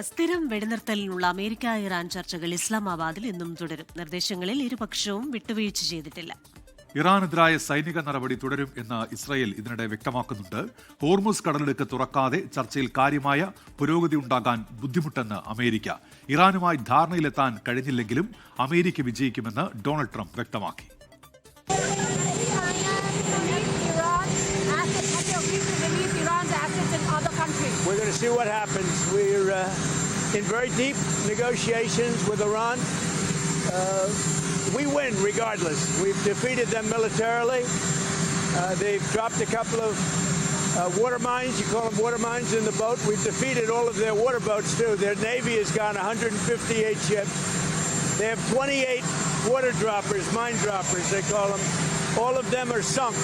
സ്ഥിരം വെടിനിർത്തലിനുള്ള America Iran ചർച്ചകൾ ഇസ്ലാമാബാദിൽ ഇന്നും തുടരും. നിർദ്ദേശങ്ങളിൽ ഇരുപക്ഷവും വിട്ടുവീഴ്ച ചെയ്തിട്ടില്ല. ഇറാനെതിരായ സൈനിക നടപടി തുടരും എന്ന് ഇസ്രായേൽ ഇതിനിടെ വ്യക്തമാക്കുന്നുണ്ട്. ഹോർമുസ് കടലിടുക്ക് തുറക്കാതെ ചർച്ചയിൽ കാര്യമായ പുരോഗതി ഉണ്ടാകാൻ ബുദ്ധിമുട്ടെന്ന് അമേരിക്ക. ഇറാനുമായി ധാരണയിലെത്താൻ കഴിഞ്ഞില്ലെങ്കിലും അമേരിക്ക വിജയിക്കുമെന്ന് ഡൊണാൾഡ് ട്രംപ് വ്യക്തമാക്കി. We're going to see what happens. We're in very deep negotiations with Iran. We win regardless. We've defeated them militarily. They've dropped a couple of water mines. You call them water mines in the boat. We've defeated all of their water boats too. Their navy has gone 158 ships. They have 28 water droppers, mine droppers they call them. All of them are sunk.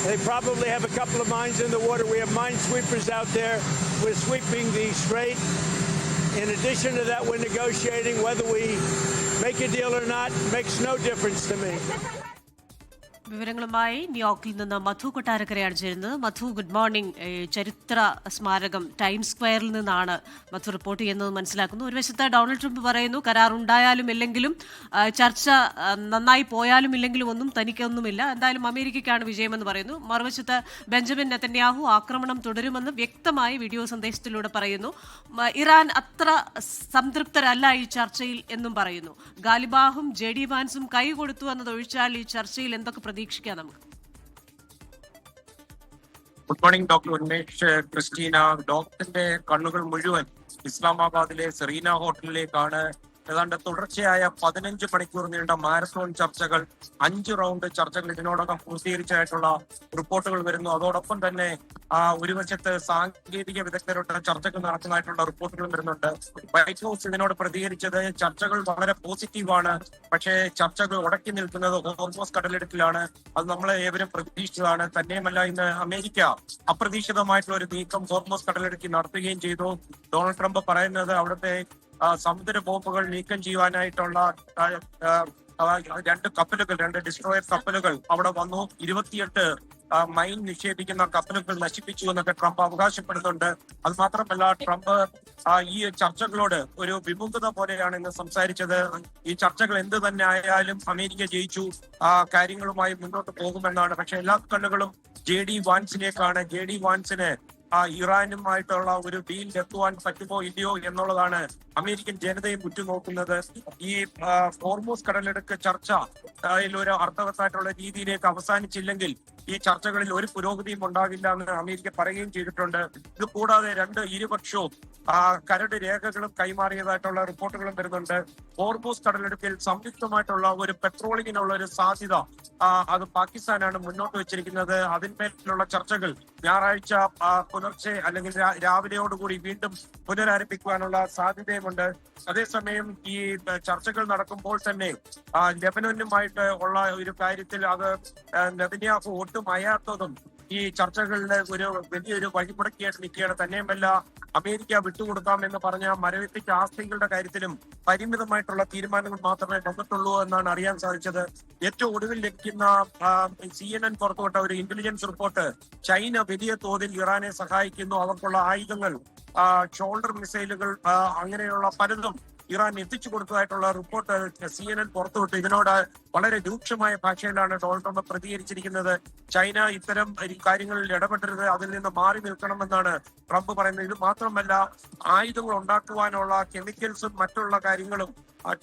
They probably have a couple of mines in the water. We have mine sweepers out there. We're sweeping the strait. In addition to that, we're negotiating whether we make a deal or not. It makes no difference to me. വിവരങ്ങളുമായി ന്യൂയോർക്കിൽ നിന്ന് മധു കൊട്ടാരക്കരയാണ് ചേരുന്നത്. മധു, good morning. ചരിത്ര സ്മാരകം times സ്ക്വയറിൽ നിന്നാണ് മധു report ചെയ്യുന്നത് മനസ്സിലാക്കുന്നു. ഒരു വശത്ത് ഡൊണാൾഡ് ട്രംപ് പറയുന്നു കരാർ ഉണ്ടായാലും ഇല്ലെങ്കിലും ചർച്ച നന്നായി പോയാലും ഇല്ലെങ്കിലും ഒന്നും തനിക്കൊന്നുമില്ല, എന്തായാലും അമേരിക്കയ്ക്കാണ് വിജയമെന്ന് പറയുന്നു. മറുവശത്ത് ബെഞ്ചമിൻ നെതന്യാഹു ആക്രമണം തുടരുമെന്ന് വ്യക്തമായി വീഡിയോ സന്ദേശത്തിലൂടെ പറയുന്നു. ഇറാൻ അത്ര സംതൃപ്തരല്ല ഈ ചർച്ചയിൽ എന്നും പറയുന്നു. ഗാലിബാഹും JD വാൻസും കൈ കൊടുത്തു എന്നതൊഴിച്ചാൽ ഈ ചർച്ചയിൽ എന്തൊക്കെ പ്രതീക്ഷിക്കാം നമുക്ക്? Good morning doctor Unmesh, Christina. ഡോക്ടറിന്റെ കണ്ണുകൾ മുഴുവൻ ഇസ്ലാമാബാദിലെ സെറീന ഹോട്ടലിലേക്കാണ്. ഏതാണ്ട് തുടർച്ചയായ 15 മണിക്കൂർ നീണ്ട മാരത്തോൺ ചർച്ചകൾ, 5 റൗണ്ട് ചർച്ചകൾ ഇതിനോടകം പൂർത്തീകരിച്ചായിട്ടുള്ള റിപ്പോർട്ടുകൾ വരുന്നു. അതോടൊപ്പം തന്നെ ഒരു വശത്ത് സാങ്കേതിക വിദഗ്ധരുടെ ചർച്ചകൾ നടക്കുന്നതായിട്ടുള്ള റിപ്പോർട്ടുകളും വരുന്നുണ്ട്. വൈറ്റ് ഹൗസ് ഇതിനോട് പ്രതികരിച്ചത് ചർച്ചകൾ വളരെ പോസിറ്റീവാണ്, പക്ഷേ ചർച്ചകൾ ഉടക്കി നിൽക്കുന്നത് ഹോർമോസ് കടലിടുക്കിലാണ്. അത് നമ്മളെ ഏവരും പ്രതീക്ഷിച്ചതാണ്. തന്നെയുമല്ല, ഇന്ന് അമേരിക്ക അപ്രതീക്ഷിതമായിട്ടുള്ള ഒരു നീക്കം ഹോർമോസ് കടലിടുക്കിൽ നടത്തുകയും ചെയ്തു. ഡൊണാൾഡ് ട്രംപ് പറയുന്നത് അവിടുത്തെ സമുദ്ര ബോംബുകൾ നീക്കം ചെയ്യുവാനായിട്ടുള്ള 2 കപ്പലുകൾ, 2 ഡിസ്ട്രോയർ കപ്പലുകൾ അവിടെ വന്നു. 28 മൈൻ നിക്ഷേപിക്കുന്ന കപ്പലുകൾ നശിപ്പിച്ചു എന്നൊക്കെ ട്രംപ് അവകാശപ്പെടുന്നുണ്ട്. അത് മാത്രമല്ല, ട്രംപ് ഈ ചർച്ചകളോട് ഒരു വിമുഖത പോലെയാണ് ഇന്ന് സംസാരിച്ചത്. ഈ ചർച്ചകൾ എന്ത് തന്നെ ആയാലും അമേരിക്ക ജയിച്ചു, കാര്യങ്ങളുമായി മുന്നോട്ട് പോകുമെന്നാണ്. പക്ഷെ എല്ലാ കണ്ണുകളും JD വാൻസിലേക്കാണ്. JD വാൻസിന് ഇറാനുമായിട്ടുള്ള ഒരു ഡീൽ എത്തുവാൻ പറ്റുമോ ഇല്ലയോ എന്നുള്ളതാണ് അമേരിക്കൻ ജനതയും ഉറ്റുനോക്കുന്നത്. ഈ ഹോർമൂസ് കടലിടുക്ക് ചർച്ച ഒരു അർത്ഥവത്തായിട്ടുള്ള രീതിയിലേക്ക് അവസാനിച്ചില്ലെങ്കിൽ ഈ ചർച്ചകളിൽ ഒരു പുരോഗതിയും ഉണ്ടാകില്ല എന്ന് അമേരിക്ക പറയുകയും ചെയ്തിട്ടുണ്ട്. ഇത് കൂടാതെ ഇരുപക്ഷവും കരട് രേഖകളും കൈമാറിയതായിട്ടുള്ള റിപ്പോർട്ടുകളും വരുന്നുണ്ട്. ഹോർമൂസ് കടലിടുക്കിൽ സംയുക്തമായിട്ടുള്ള ഒരു പെട്രോളിങ്ങിനുള്ള ഒരു സാധ്യത അത് പാകിസ്ഥാനാണ് മുന്നോട്ട് വെച്ചിരിക്കുന്നത്. അതിന്മേലുള്ള ചർച്ചകൾ ഞായറാഴ്ച പുലർച്ചെ അല്ലെങ്കിൽ രാവിലെയോടുകൂടി വീണ്ടും പുനരാരംഭിക്കുവാനുള്ള സാധ്യതയുമുണ്ട്. അതേസമയം ഈ ചർച്ചകൾ നടക്കുമ്പോൾ തന്നെ ലെബനനുമായിട്ട് ഉള്ള ഒരു കാര്യത്തിൽ അത് നെതന്യാഹു ഒട്ടും അയാത്തതും ഈ ചർച്ചകളിലെ ഒരു വലിയൊരു വഴിമുടക്കിയായിട്ട് നിൽക്കുകയാണ്. തന്നെയുമല്ല, അമേരിക്ക വിട്ടുകൊടുക്കാമെന്ന് പറഞ്ഞ മരവിപ്പിച്ച ആസ്തികളുടെ കാര്യത്തിലും പരിമിതമായിട്ടുള്ള തീരുമാനങ്ങൾ മാത്രമേ വന്നിട്ടുള്ളൂ എന്നാണ് അറിയാൻ സാധിച്ചത്. ഏറ്റവും ഒടുവിൽ ലഭിക്കുന്ന CNN പുറത്തുവിട്ട ഒരു ഇന്റലിജൻസ് റിപ്പോർട്ട് ചൈന വലിയ തോതിൽ ഇറാനെ സഹായിക്കുന്നു, അവർക്കുള്ള ആയുധങ്ങൾ, ഷോൾഡർ മിസൈലുകൾ, അങ്ങനെയുള്ള പലതും ഇറാൻ എത്തിച്ചു കൊടുത്തതായിട്ടുള്ള റിപ്പോർട്ട് CNN പുറത്തുവിട്ടു. ഇതിനോട് വളരെ രൂക്ഷമായ ഭാഷയിലാണ് ഡൊണാൾഡ് ട്രംപ് പ്രതികരിച്ചിരിക്കുന്നത്. ചൈന ഇത്തരം കാര്യങ്ങളിൽ ഇടപെടരുത്, അതിൽ നിന്ന് മാറി നിൽക്കണമെന്നാണ് ട്രംപ് പറയുന്നത്. ഇത് മാത്രമല്ല, ആയുധങ്ങൾ ഉണ്ടാക്കുവാനുള്ള കെമിക്കൽസും മറ്റുള്ള കാര്യങ്ങളും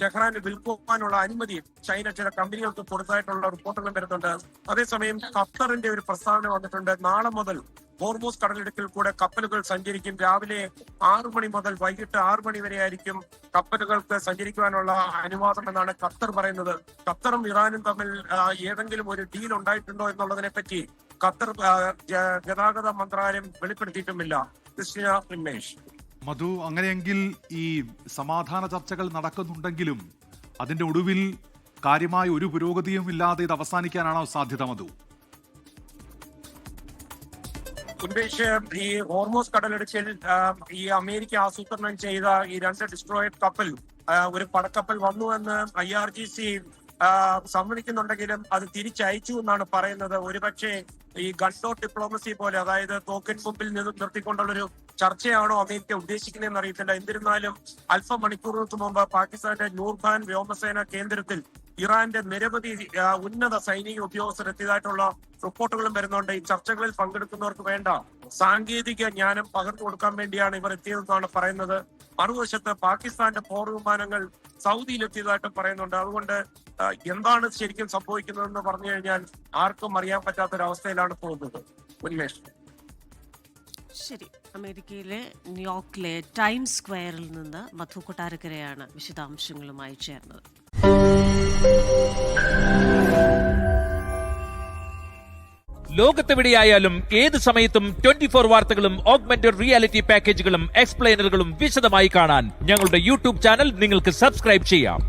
ടെഹ്റാന് വിൽക്കുവാനുള്ള അനുമതി ചൈന ചില കമ്പനികൾക്ക് കൊടുത്തതായിട്ടുള്ള റിപ്പോർട്ടുകളും വരുന്നുണ്ട്. അതേസമയം ഖത്തറിന്റെ ഒരു പ്രസ്താവന വന്നിട്ടുണ്ട്. നാളെ മുതൽ ഹോർമൂസ് കടലിടുക്കിൽ കൂടെ കപ്പലുകൾ സഞ്ചരിക്കും. രാവിലെ 6 മണി മുതൽ വൈകിട്ട് 6 മണി വരെ ആയിരിക്കും കപ്പലുകൾക്ക് സഞ്ചരിക്കുവാനുള്ള അനുവാദം എന്നാണ് ഖത്തർ പറയുന്നത്. ഖത്തറും ഇറാനും തമ്മിൽ ഏതെങ്കിലും ഒരു ഡീൽ ഉണ്ടായിട്ടുണ്ടോ എന്നുള്ളതിനെ പറ്റി ഖത്തർ ഗതാഗത മന്ത്രാലയം വെളിപ്പെടുത്തിയിട്ടുമില്ല. ക്രിസ്റ്റീന, ഉന്മേഷ്. മധു, അങ്ങനെയെങ്കിൽ ഈ സമാധാന ചർച്ചകൾ നടക്കുന്നുണ്ടെങ്കിലും അതിന്റെ ഒടുവിൽ കാര്യമായ ഒരു പുരോഗതിയും ഇല്ലാതെ ഇത് അവസാനിക്കാനാണോ സാധ്യത മധു? ഉന്മേഷ്, ഈ ഹോർമോസ് കടലിടുക്കിൽ ഈ അമേരിക്ക ആസൂത്രണം ചെയ്ത ഈ 2 ഡിസ്ട്രോയർ കപ്പൽ, ഒരു പടക്കപ്പൽ വന്നുവെന്ന് IRGC സമ്മതിക്കുന്നുണ്ടെങ്കിലും അത് തിരിച്ചയച്ചു എന്നാണ് പറയുന്നത്. ഒരുപക്ഷെ ഈ ഗൺഡോട്ട് ഡിപ്ലോമസി പോലെ, അതായത് തോക്കിൻ മുമ്പിൽ നിന്നും നിർത്തിക്കൊണ്ടുള്ളൊരു ചർച്ചയാണോ അമേരിക്ക ഉദ്ദേശിക്കുന്നതെന്ന് അറിയത്തില്ല. എന്നിരുന്നാലും അല്പമണിക്കൂറുകൾക്ക് മുമ്പ് പാകിസ്ഥാന്റെ നൂർഖാൻ വ്യോമസേന കേന്ദ്രത്തിൽ ഇറാന്റെ നിരവധി ഉന്നത സൈനിക ഉദ്യോഗസ്ഥർ എത്തിയതായിട്ടുള്ള റിപ്പോർട്ടുകളും വരുന്നുണ്ട്. ഈ ചർച്ചകളിൽ പങ്കെടുക്കുന്നവർക്ക് വേണ്ട സാങ്കേതിക ജ്ഞാനം പകർന്നു കൊടുക്കാൻ വേണ്ടിയാണ് ഇവർ എത്തിയതെന്നാണ് പറയുന്നത്. മറുവശത്ത് പാകിസ്ഥാന്റെ പോർ വിമാനങ്ങൾ സൗദിയിലെത്തിയതായിട്ടും പറയുന്നുണ്ട്. അതുകൊണ്ട് എന്താണ് ശരിക്കും സംഭവിക്കുന്നതെന്ന് പറഞ്ഞു കഴിഞ്ഞാൽ ആർക്കും അറിയാൻ പറ്റാത്തൊരവസ്ഥയിലാണ് പോകുന്നത്. ഉന്മേഷ്. ശരി, അമേരിക്കയിലെ ന്യൂയോർക്കിലെ ടൈംസ് സ്ക്വയറിൽ നിന്ന് മധു കൊട്ടാരക്കരയാണ് വിശദാംശങ്ങളുമായി ചേർന്നത്. ലോകത്തെവിടെയായാലും ഏത് സമയത്തും 24 വാർത്തകളും ഓഗ്മെന്റഡ് റിയാലിറ്റി പാക്കേജുകളും എക്സ്പ്ലെയിനറുകളും വിശദമായി കാണാൻ ഞങ്ങളുടെ യൂട്യൂബ് ചാനൽ നിങ്ങൾക്ക് സബ്സ്ക്രൈബ് ചെയ്യാം.